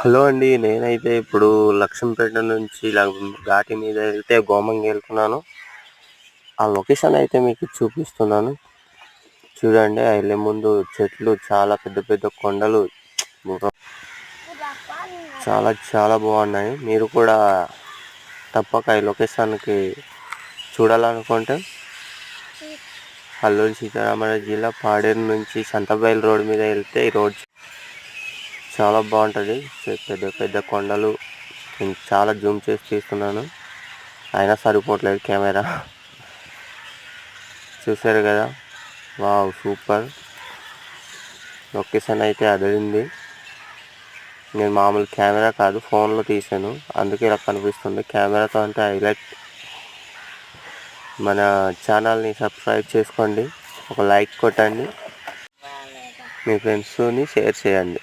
Hello అండి. నేనైతే ఇప్పుడు లక్ష్మీపేట నుంచి ఘాటి మీద వెళ్తే గోమంగి వెళ్తున్నాను. ఆ లొకేషన్ అయితే మీకు చూపిస్తున్నాను. చూడండి, ఆ వెళ్ళే ముందు చెట్లు, చాలా పెద్ద పెద్ద కొండలు చాలా చాలా బాగున్నాయి. మీరు కూడా తప్పక ఈ లొకేషన్కి చూడాలనుకుంటే అల్లూరి సీతారామరాజు జిల్లా పాడేరు నుంచి సంతబయలు రోడ్ మీద వెళ్తే ఈ రోడ్ చాలా బాగుంటుంది. పెద్ద పెద్ద కొండలు. నేను చాలా జూమ్ చేసి తీస్తున్నాను, అయినా సరిపోవట్లేదు కెమెరా. చూసారు కదా, వావ్ సూపర్ లొకేషన్ అయితే అదిరింది. నేను మామూలు కెమెరా కాదు, ఫోన్లో తీసాను, అందుకే ఇలా కనిపిస్తుంది. కెమెరాతో అంటే హైలైట్. మన ఛానల్ని సబ్స్క్రైబ్ చేసుకోండి, ఒక లైక్ కొట్టండి, మీ ఫ్రెండ్స్ని షేర్ చేయండి.